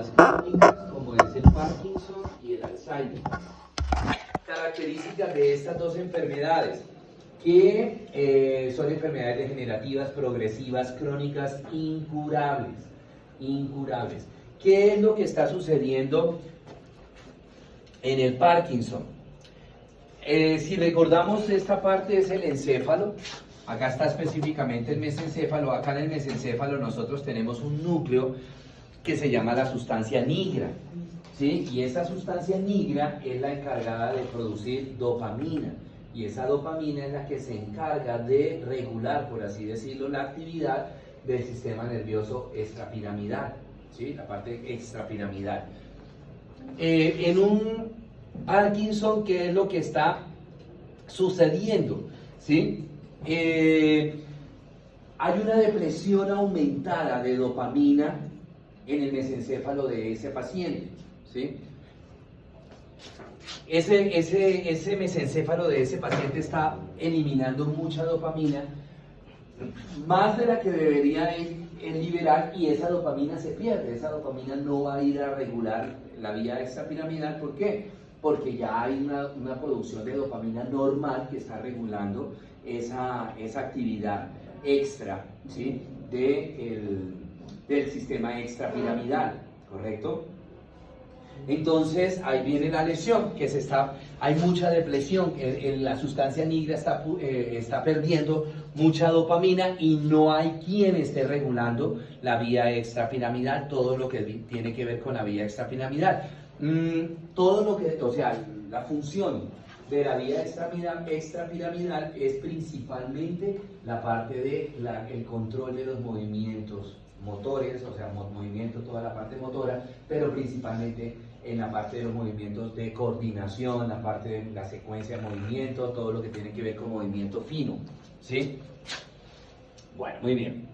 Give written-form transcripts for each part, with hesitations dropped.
más crónicas, como es el Parkinson y el Alzheimer. Características de estas dos enfermedades, que son enfermedades degenerativas, progresivas, crónicas, incurables. Incurables. ¿Qué es lo que está sucediendo en el Parkinson? Si recordamos, esta parte es el encéfalo. Acá está específicamente el mesencéfalo. Acá en el mesencéfalo nosotros tenemos un núcleo que se llama la sustancia nigra, ¿sí? Y esa sustancia nigra es la encargada de producir dopamina. Y esa dopamina es la que se encarga de regular, por así decirlo, la actividad del sistema nervioso extrapiramidal, ¿sí? La parte extrapiramidal. En un Parkinson, ¿qué es lo que está sucediendo? ¿Sí? Hay una depresión aumentada de dopamina en el mesencéfalo de ese paciente, ¿sí? Ese mesencéfalo de ese paciente está eliminando mucha dopamina, más de la que debería liberar, y esa dopamina se pierde. Esa dopamina no va a ir a regular la vía extrapiramidal. ¿Por qué? Porque ya hay una producción de dopamina normal que está regulando esa actividad extra, ¿sí? Del sistema extrapiramidal, ¿correcto? Entonces ahí viene la lesión, hay mucha depresión, la sustancia nigra está perdiendo mucha dopamina y no hay quien esté regulando la vía extrapiramidal, todo lo que tiene que ver con la vía extrapiramidal. La función de la vía extrapiramidal es principalmente la parte del control de los movimientos motores, o sea, movimiento, toda la parte motora, pero principalmente en la parte de los movimientos de coordinación, la parte de la secuencia de movimiento, todo lo que tiene que ver con movimiento fino, ¿sí? Bueno, muy bien.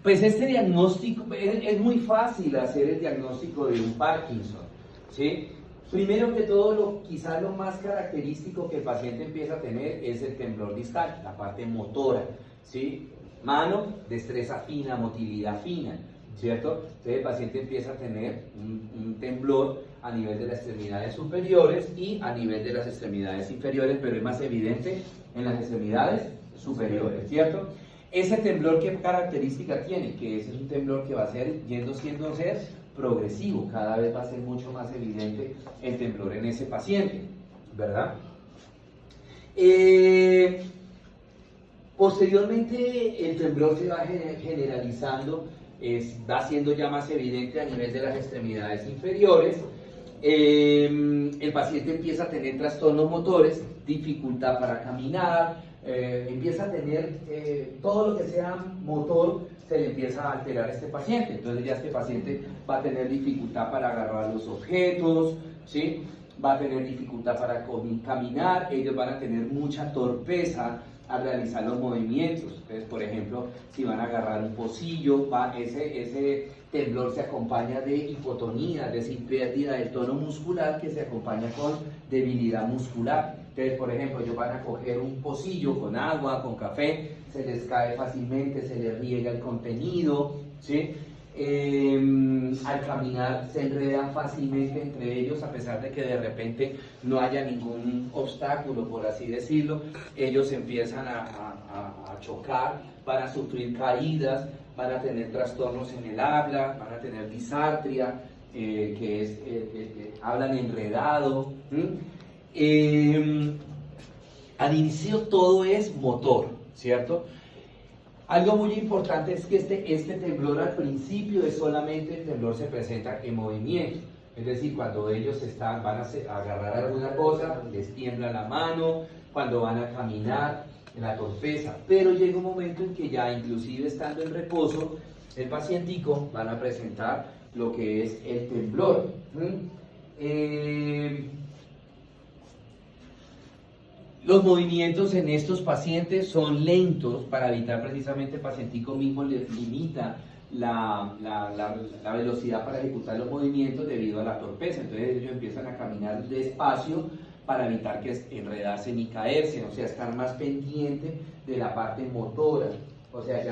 Pues este diagnóstico, es muy fácil hacer el diagnóstico de un Parkinson, ¿sí? Primero que todo, quizás lo más característico que el paciente empieza a tener es el temblor distal, la parte motora, ¿sí? Mano, destreza fina, motilidad fina, ¿cierto? Entonces el paciente empieza a tener un temblor a nivel de las extremidades superiores y a nivel de las extremidades inferiores, pero es más evidente en las extremidades superiores, ¿cierto? Ese temblor, ¿qué característica tiene? Que ese es un temblor que va a ser, siendo progresivo, cada vez va a ser mucho más evidente el temblor en ese paciente, ¿verdad? Posteriormente el temblor se va generalizando, va siendo ya más evidente a nivel de las extremidades inferiores. El paciente empieza a tener trastornos motores, dificultad para caminar, empieza a tener todo lo que sea motor, se le empieza a alterar a este paciente. Entonces ya este paciente va a tener dificultad para agarrar los objetos, ¿sí? Va a tener dificultad para caminar, ellos van a tener mucha torpeza al realizar los movimientos. Entonces, por ejemplo, si van a agarrar un pocillo, ese temblor se acompaña de hipotonía, es decir, pérdida del tono muscular, que se acompaña con debilidad muscular. Entonces, por ejemplo, ellos van a coger un pocillo con agua, con café, se les cae fácilmente, se les riega el contenido, ¿sí? Al caminar se enredan fácilmente entre ellos, a pesar de que de repente no haya ningún obstáculo, por así decirlo. Ellos empiezan a chocar, van a sufrir caídas, van a tener trastornos en el habla, van a tener disartria, que es hablan enredado. Al inicio todo es motor, ¿cierto? Algo muy importante es que este temblor al principio es solamente el temblor se presenta en movimiento, es decir, cuando ellos van a agarrar alguna cosa, les tiembla la mano, cuando van a caminar, la torpeza, pero llega un momento en que ya inclusive estando en reposo, el pacientico van a presentar lo que es el temblor. Los movimientos en estos pacientes son lentos para evitar precisamente el pacientico mismo les limita la velocidad para ejecutar los movimientos debido a la torpeza. Entonces ellos empiezan a caminar despacio para evitar que enredarse ni caerse, o sea, estar más pendiente de la parte motora, o sea,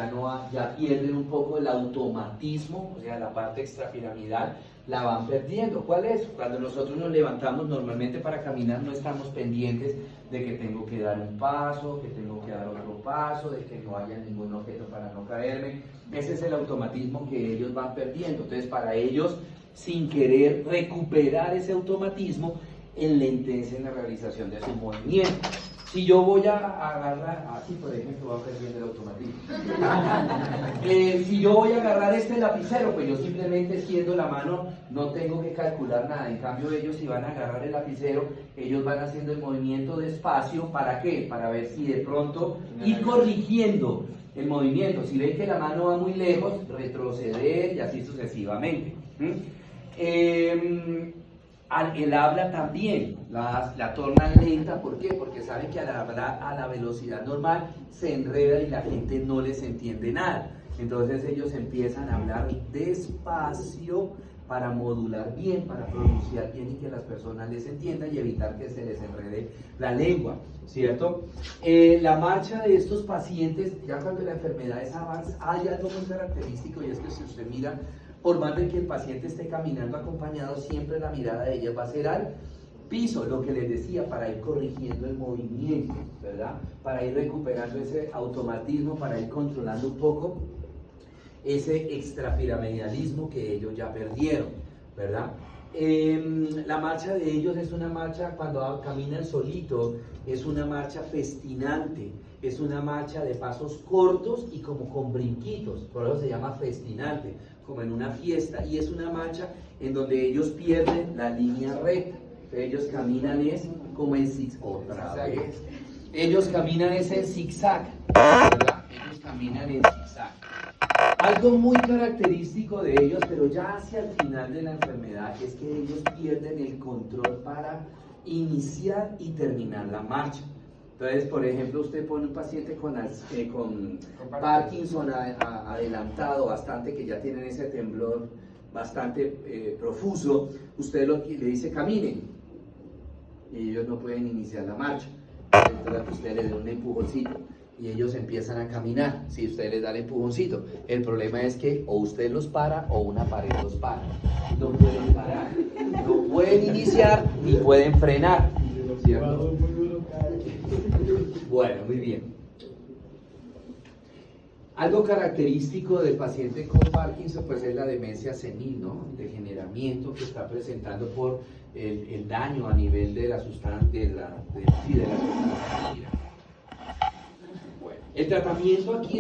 ya pierden un poco el automatismo, o sea, la parte extrapiramidal la van perdiendo. ¿Cuál es? Cuando nosotros nos levantamos normalmente para caminar no estamos pendientes de que tengo que dar un paso, que tengo que dar otro paso, de que no haya ningún objeto para no caerme. Ese es el automatismo que ellos van perdiendo. Entonces, para ellos, sin querer recuperar ese automatismo, enlentece en la realización de su movimiento. Si yo voy a agarrar, así por ejemplo, voy a perder el automatismo. Si yo voy a agarrar este lapicero, pues yo simplemente extiendo la mano, no tengo que calcular nada. En cambio, ellos si van a agarrar el lapicero, ellos van haciendo el movimiento despacio. ¿Para qué? Para ver si de pronto ir corrigiendo el movimiento. Si ven que la mano va muy lejos, retroceder y así sucesivamente. El habla también la tornan lenta. ¿Por qué? Porque saben que al hablar a la velocidad normal se enreda y la gente no les entiende nada. Entonces ellos empiezan a hablar despacio para modular bien, para pronunciar bien y que las personas les entiendan y evitar que se les enrede la lengua, ¿cierto? La marcha de estos pacientes, ya cuando la enfermedad es avanzada, hay algo muy característico, y es que si usted mira, por más de que el paciente esté caminando acompañado, siempre la mirada de ellos va a ser al piso, lo que les decía, para ir corrigiendo el movimiento, ¿verdad? Para ir recuperando ese automatismo, para ir controlando un poco ese extrapiramidalismo que ellos ya perdieron, ¿verdad? La marcha de ellos es una marcha, cuando caminan solito, es una marcha festinante, es una marcha de pasos cortos y como con brinquitos, por eso se llama festinante, como en una fiesta, y es una marcha en donde ellos pierden la línea recta. Ellos caminan como en zigzag, ellos caminan en zigzag, ¿verdad? Ellos caminan en zigzag. Algo muy característico de ellos, pero ya hacia el final de la enfermedad, es que ellos pierden el control para iniciar y terminar la marcha. Entonces, por ejemplo, usted pone un paciente con Parkinson adelantado bastante, que ya tienen ese temblor bastante profuso, usted le dice caminen, y ellos no pueden iniciar la marcha. Entonces usted les da un empujoncito y ellos empiezan a caminar, si usted les da el empujoncito. El problema es que o usted los para o una pared los para. No pueden parar, no pueden iniciar ni pueden frenar, ¿cierto? Bueno, muy bien. Algo característico del paciente con Parkinson pues es la demencia senil, ¿no? El degeneramiento que está presentando por el daño a nivel de la sustancia, Bueno, el tratamiento aquí